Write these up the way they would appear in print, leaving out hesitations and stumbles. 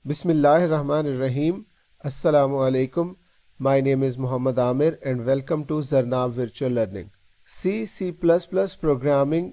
Bismillahirrahmanirrahim. Assalamu alaikum. My name is Muhammad Amir and welcome to Zarnab Virtual Learning. C++ Programming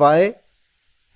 y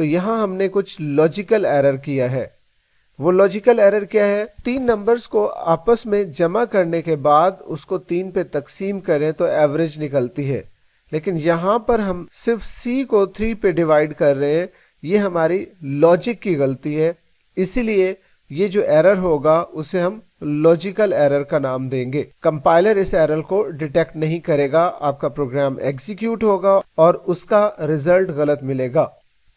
تو یہاں ہم نے کچھ logical error کیا ہے. وہ لاجیکل ایرر کیا ہے؟ 3 نمبرز کو آپس میں جمع کرنے کے بعد اس کو 3 پہ تقسیم کریں تو ایوریج نکلتی ہے، لیکن یہاں پر ہم صرف C کو 3 پہ ڈیوائیڈ کر رہے ہیں. یہ ہماری لاجک کی غلطی ہے، اسی لیے یہ جو ایرر ہوگا اسے ہم لاجیکل ایرر کا نام دیں گے. کمپائلر اس ایرر کو ڈیٹیکٹ نہیں کرے گا، آپ کا پروگرام ایگزیکیوٹ ہوگا اور اس کا ریزلٹ غلط ملے گا.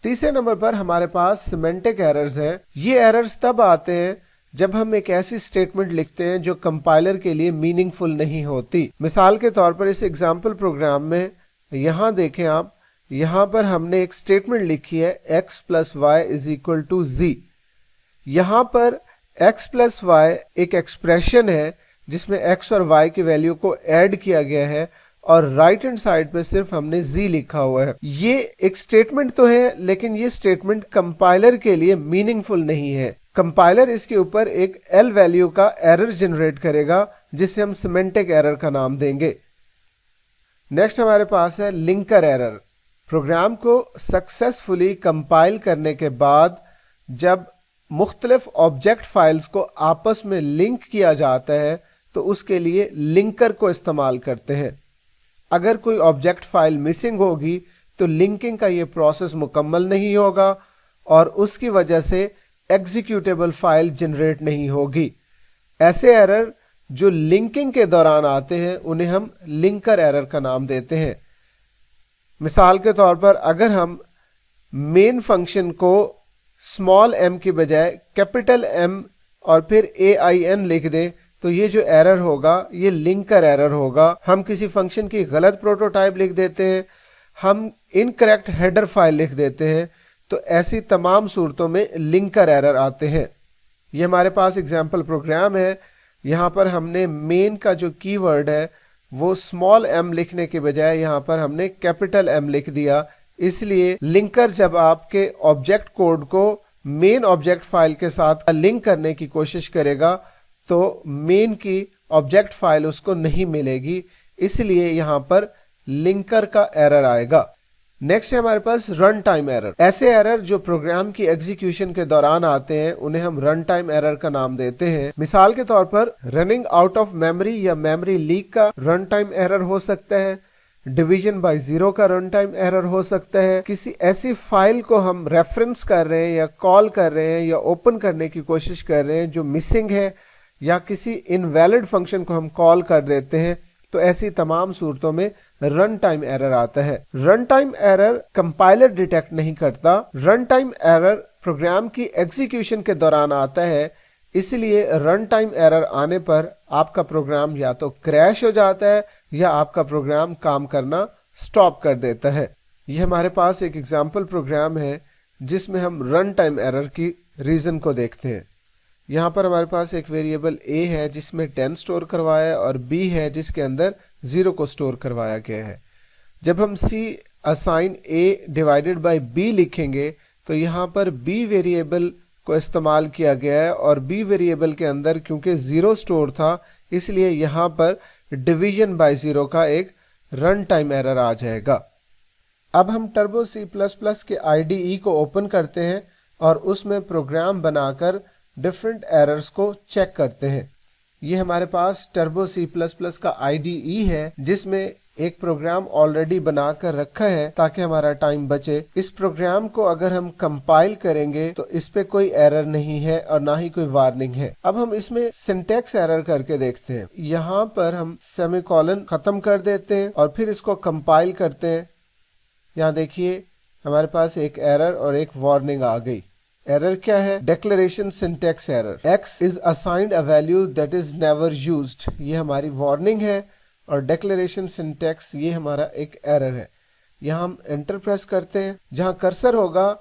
تیسرے نمبر پر ہمارے پاس سیمنٹک ایررز ہیں. یہ ایررز تب آتے ہیں جب ہم ایک ایسی اسٹیٹمنٹ لکھتے ہیں جو کمپائلر کے لیے میننگ فل نہیں ہوتی. مثال کے طور پر اس ایگزامپل پروگرام میں یہاں دیکھیں آپ، یہاں پر ہم نے ایک اسٹیٹمنٹ لکھی ہے x + y = z. یہاں پر x + y ایک ایکسپریشن ہے جس میں x اور y کی ویلیو کو ایڈ کیا گیا ہے اور رائٹ ہینڈ سائڈ پہ صرف ہم نے z لکھا ہوا ہے. یہ ایک اسٹیٹمنٹ تو ہے لیکن یہ اسٹیٹمنٹ کمپائلر کے لیے میننگ فل نہیں ہے. کمپائلر اس کے اوپر ایک L ویلیو کا ایرر جنریٹ کرے گا جسے ہم سیمنٹک ایرر کا نام دیں گے. نیکسٹ ہمارے پاس ہے لنکر ایرر. پروگرام کو سکسیسفلی کمپائل کرنے کے بعد جب مختلف آبجیکٹ فائلز کو آپس میں لنک کیا جاتا ہے تو اس کے لیے لنکر کو استعمال کرتے ہیں. اگر کوئی آبجیکٹ فائل مسنگ ہوگی تو لنکنگ کا یہ پروسیس مکمل نہیں ہوگا اور اس کی وجہ سے ایگزیکیوٹیبل فائل جنریٹ نہیں ہوگی. ایسے ایرر جو لنکنگ کے دوران آتے ہیں انہیں ہم لنکر ایرر کا نام دیتے ہیں. مثال کے طور پر اگر ہم مین فنکشن کو اسمال m کی بجائے کیپٹل M اور پھر AIN لکھ دیں تو یہ جو ایرر ہوگا یہ لنکر ایرر ہوگا. ہم کسی فنکشن کی غلط پروٹوٹائپ لکھ دیتے ہیں، ہم انکریکٹ ہیڈر فائل لکھ دیتے ہیں، تو ایسی تمام صورتوں میں لنکر ایرر آتے ہیں. یہ ہمارے پاس ایگزامپل پروگرام ہے. یہاں پر ہم نے مین کا جو کی ورڈ ہے وہ اسمال m لکھنے کے بجائے یہاں پر ہم نے کیپٹل M لکھ دیا. اس لیے لنکر جب آپ کے آبجیکٹ کوڈ کو مین آبجیکٹ فائل کے ساتھ لنک کرنے کی کوشش کرے گا تو مین کی آبجیکٹ فائل اس کو نہیں ملے گی، اس لیے یہاں پر لنکر کا ایرر آئے گا. نیکسٹ ہے ہمارے پاس رن ٹائم ایرر. ایسے ایرر جو پروگرام کی ایگزیکیوشن کے دوران آتے ہیں انہیں ہم رن ٹائم ایرر کا نام دیتے ہیں. مثال کے طور پر رننگ آؤٹ آف میموری یا میموری لیک کا رن ٹائم ایرر ہو سکتا ہے، ڈویژن بائی زیرو کا رن ٹائم ایرر ہو سکتا ہے، کسی ایسی فائل کو ہم ریفرنس کر رہے ہیں یا کال کر رہے ہیں یا اوپن کرنے کی کوشش کر رہے ہیں جو مسنگ ہے، یا کسی انویلڈ فنکشن کو ہم کال کر دیتے ہیں، تو ایسی تمام صورتوں میں رن ٹائم ایرر آتا ہے. رن ٹائم ایرر کمپائلر ڈیٹیکٹ نہیں کرتا. رن ٹائم ایرر پروگرام کی ایگزیکیوشن کے دوران آتا ہے، اس لیے رن ٹائم ایرر آنے پر آپ کا پروگرام یا تو کریش ہو جاتا ہے یا آپ کا پروگرام کام کرنا سٹاپ کر دیتا ہے. یہ ہمارے پاس ایک ایگزامپل پروگرام ہے جس میں ہم رن ٹائم ایرر کی ریزن کو دیکھتے ہیں. یہاں پر ہمارے پاس ایک ویریبل a ہے جس میں 10 سٹور کروایا ہے اور b ہے جس کے اندر 0 کو سٹور کروایا گیا ہے. جب ہم c assign a divided by b لکھیں گے تو یہاں پر b ویریبل کو استعمال کیا گیا ہے اور b ویریبل کے اندر کیونکہ 0 سٹور تھا اس لیے یہاں پر ڈویژن بائی 0 کا ایک رن ٹائم ایرر آ جائے گا. اب ہم ٹربو C++ کے IDE کو اوپن کرتے ہیں اور اس میں پروگرام بنا کر ڈفرنٹ ایررز کو چیک کرتے ہیں. یہ ہمارے پاس ٹربو C++ کا IDE ہے جس میں ایک پروگرام آلریڈی بنا کر رکھا ہے تاکہ ہمارا ٹائم بچے. اس پروگرام کو اگر ہم کمپائل کریں گے تو اس پہ کوئی ایرر نہیں ہے اور نہ ہی کوئی وارننگ ہے. اب ہم اس میں سنٹیکس ایرر کر کے دیکھتے ہیں. یہاں پر ہم سیمی کولن ختم کر دیتے ہیں اور پھر اس کو کمپائل کرتے ہیں. یہاں دیکھیے ہمارے پاس ایک ایرر اور ایک وارننگ آ گئی. ایرر کیا ہے؟ Declaration syntax error. X is assigned a value that is never used. یہ ہماری وارننگ ہے اور ڈیکلریشن سنٹیکس یہ ہمارا ایک ایرر ہے. یہاں ہم انٹر پریس کرتے ہیں، جہاں کرسر ہوگا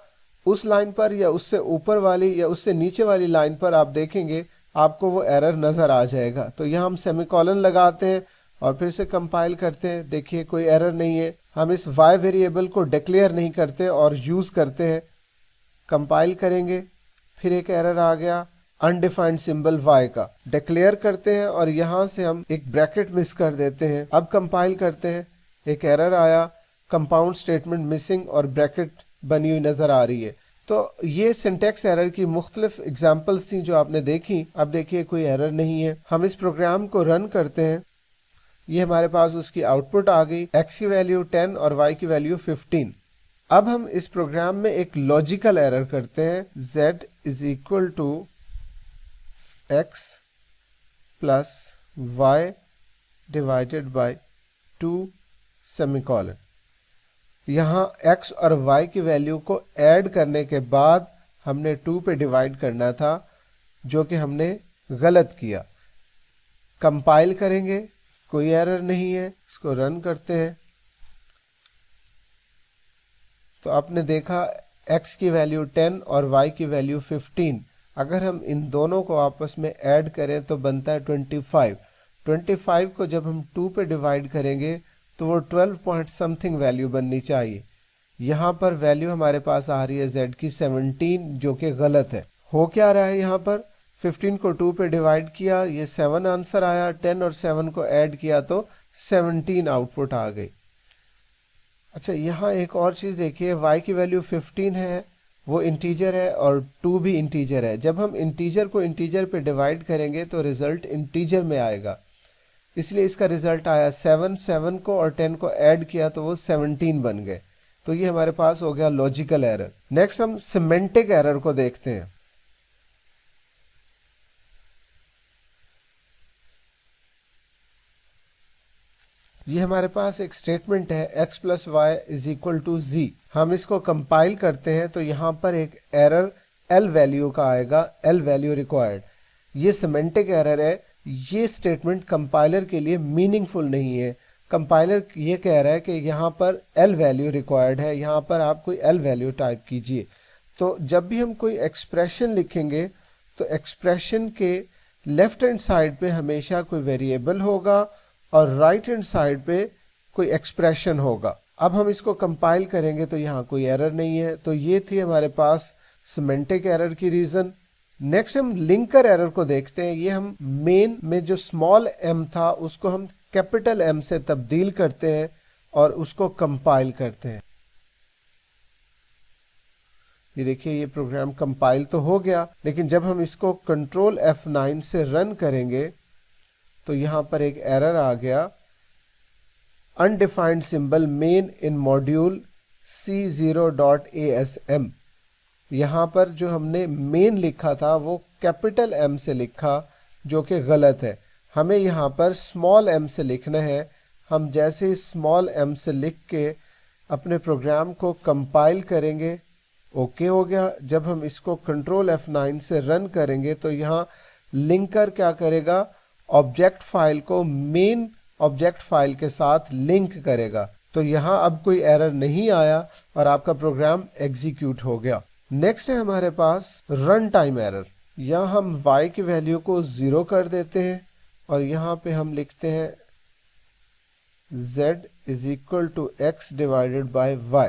اس لائن پر یا اس سے اوپر والی یا اس سے نیچے والی لائن پر آپ دیکھیں گے آپ کو وہ ایرر نظر آ جائے گا. تو یہاں ہم سیمی کولن لگاتے ہیں اور پھر سے کمپائل کرتے ہیں. دیکھیے کوئی ایرر نہیں ہے. ہم اس y ویریبل کو ڈکلیئر نہیں کرتے اور یوز کرتے ہیں. کمپائل کریں گے پھر ایک ایرر آ گیا انڈیفائنڈ سمبل y کا. ڈکلیئر کرتے ہیں اور یہاں سے ہم ایک بریکٹ مس کر دیتے ہیں. اب کمپائل کرتے ہیں، ایک ایرر آیا کمپاؤنڈ اسٹیٹمنٹ مسنگ اور بریکٹ بنی ہوئی نظر آ رہی ہے. تو یہ سنٹیکس ایرر کی مختلف اگزامپلس تھیں جو آپ نے دیکھی. اب دیکھیے کوئی ایرر نہیں ہے. ہم اس پروگرام کو رن کرتے ہیں. یہ ہمارے پاس اس کی آؤٹ پٹ آ گئی. ایکس کی ویلیو 10 اور وائی کی ویلیو 15. اب ہم اس پروگرام میں ایک لاجیکل ایرر کرتے ہیں. z is equal to X plus Y divided by 2 semicolon. یہاں x اور y کی ویلیو کو ایڈ کرنے کے بعد ہم نے 2 پہ ڈیوائڈ کرنا تھا، جو کہ ہم نے غلط کیا. کمپائل کریں گے، کوئی ایرر نہیں ہے. اس کو رن کرتے ہیں تو آپ نے دیکھا x کی ویلیو 10 اور y کی ویلیو 15. اگر ہم ان دونوں کو آپس میں ایڈ کریں تو بنتا ہے 25. 25 کو جب ہم 2 پہ ڈیوائڈ کریں گے تو وہ 12 پوائنٹ سم تھنگ ویلیو بننی چاہیے. یہاں پر ویلیو ہمارے پاس آ رہی ہے z کی 17، جو کہ غلط ہے. ہو کیا رہا ہے یہاں پر 15 کو 2 پہ ڈیوائڈ کیا، یہ 7 آنسر آیا. 10 اور 7 کو ایڈ کیا تو 17 آؤٹ پٹ آ گئی. اچھا یہاں ایک اور چیز دیکھیے، y کی ویلیو 15 ہے، وہ انٹیجر ہے، اور 2 بھی انٹیجر ہے. جب ہم انٹیجر کو انٹیجر پہ ڈیوائڈ کریں گے تو ریزلٹ انٹیجر میں آئے گا، اس لیے اس کا ریزلٹ آیا 7. 7 کو اور 10 کو ایڈ کیا تو وہ 17 بن گئے. تو یہ ہمارے پاس ہو گیا لاجیکل ایرر. نیکسٹ ہم سیمنٹک ایرر کو دیکھتے ہیں. یہ ہمارے پاس ایک اسٹیٹمنٹ ہے x plus Y is equal to Z. ہم اس کو کمپائل کرتے ہیں تو یہاں پر ایک ایرر ایل ویلیو کا آئے گا، ایل ویلیو ریکوائرڈ. یہ سیمنٹک ایرر ہے. یہ اسٹیٹمنٹ کمپائلر کے لیے میننگ فل نہیں ہے. کمپائلر یہ کہہ رہا ہے کہ یہاں پر ایل ویلیو ریکوائرڈ ہے، یہاں پر آپ کوئی ایل ویلیو ٹائپ کیجئے. تو جب بھی ہم کوئی ایکسپریشن لکھیں گے تو ایکسپریشن کے لیفٹ ہینڈ سائڈ پہ ہمیشہ کوئی ویریبل ہوگا اور رائٹ ہینڈ سائڈ پہ کوئی ایکسپریشن ہوگا. اب ہم اس کو کمپائل کریں گے تو یہاں کوئی ایرر نہیں ہے. تو یہ تھی ہمارے پاس سیمنٹک ایرر کی ریزن. نیکسٹ ہم لنکر ایرر کو دیکھتے ہیں. یہ ہم مین میں جو اسمال ایم تھا اس کو ہم کیپٹل ایم سے تبدیل کرتے ہیں اور اس کو کمپائل کرتے ہیں. یہ دیکھیے یہ پروگرام کمپائل تو ہو گیا، لیکن جب ہم اس کو کنٹرول F9 سے رن کریں گے تو یہاں پر ایک ایرر آ گیا، undefined symbol main in module C0.ASM. یہاں پر جو ہم نے مین لکھا تھا وہ کیپٹل ایم سے لکھا، جو کہ غلط ہے. ہمیں یہاں پر اسمال ایم سے لکھنا ہے. ہم جیسے ہی اسمال ایم سے لکھ کے اپنے پروگرام کو کمپائل کریں گے، اوکے ہو گیا. جب ہم اس کو کنٹرول F9 سے رن کریں گے تو یہاں لنکر کیا کرے گا، آبجیکٹ فائل کو مین آبجیکٹ فائل کے ساتھ لنک کرے گا. تو یہاں اب کوئی ایرر نہیں آیا اور آپ کا پروگرام ایگزیکیوٹ ہو گیا. نیکسٹ ہے ہمارے پاس رن ٹائم ایرر. یہاں ہم y کی ویلیو کو 0 کر دیتے ہیں اور یہاں پہ ہم لکھتے ہیں z is equal to X divided by y.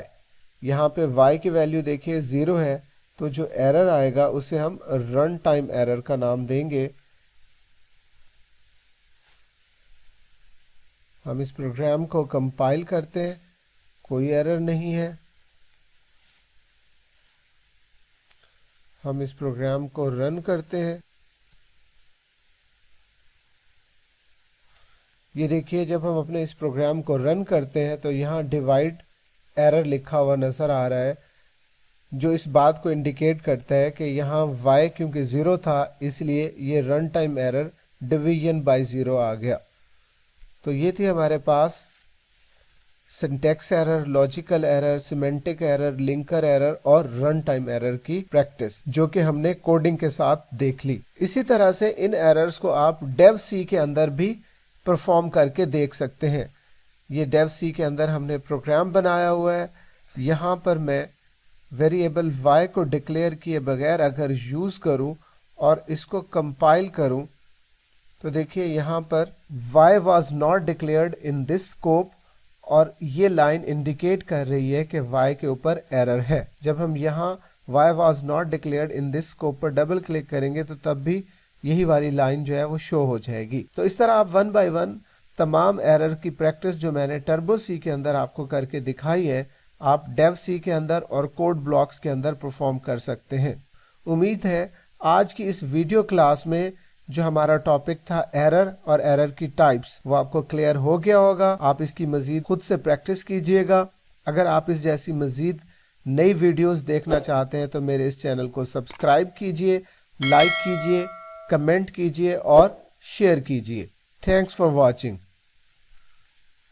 یہاں پہ y کی ویلیو دیکھیے 0 ہے، تو جو ایرر آئے گا اسے ہم رن ٹائم ایرر کا نام دیں گے. ہم اس پروگرام کو کمپائل کرتے ہیں، کوئی ایرر نہیں ہے. ہم اس پروگرام کو رن کرتے ہیں. یہ دیکھیے جب ہم اپنے اس پروگرام کو رن کرتے ہیں تو یہاں ڈیوائڈ ایرر لکھا ہوا نظر آ رہا ہے، جو اس بات کو انڈیکیٹ کرتا ہے کہ یہاں y کیونکہ 0 تھا اس لیے یہ run time error division by 0 آ گیا. تو یہ تھی ہمارے پاس syntax error, logical error, semantic error, linker error اور رن ٹائم ایرر کی پریکٹس، جو کہ ہم نے کوڈنگ کے ساتھ دیکھ لی. اسی طرح سے ان ایررز کو آپ ڈیو سی کے اندر بھی پرفارم کر کے دیکھ سکتے ہیں. یہ ڈیو سی کے اندر ہم نے پروگرام بنایا ہوا ہے. یہاں پر میں ویریبل y کو ڈکلیئر کیے بغیر اگر یوز کروں اور اس کو کمپائل کروں تو دیکھیے یہاں پر y was not declared in this scope، اور یہ لائن انڈیکیٹ کر رہی ہے کہ y کے اوپر ایرر ہے. جب ہم یہاں y was not declared in this scope per double click کریں گے تو تب بھی یہی والی لائن جو ہے وہ شو ہو جائے گی. تو اس طرح آپ 1 بائی 1 تمام ایرر کی پریکٹس جو میں نے ٹربو سی کے اندر آپ کو کر کے دکھائی ہے، آپ ڈیو سی کے اندر اور کوڈ بلاکس کے اندر پرفارم کر سکتے ہیں۔ امید ہے آج کی اس ویڈیو کلاس میں جو ہمارا ٹاپک تھا ایرر اور ایرر کی ٹائپس، وہ آپ کو کلیئر ہو گیا ہوگا۔ آپ اس کی مزید خود سے پریکٹس کیجئے گا۔ اگر آپ اس جیسی مزید نئی ویڈیوز دیکھنا چاہتے ہیں تو میرے اس چینل کو سبسکرائب کیجئے، لائک کیجئے، کمنٹ کیجئے اور شیئر کیجئے۔ Thanks for watching.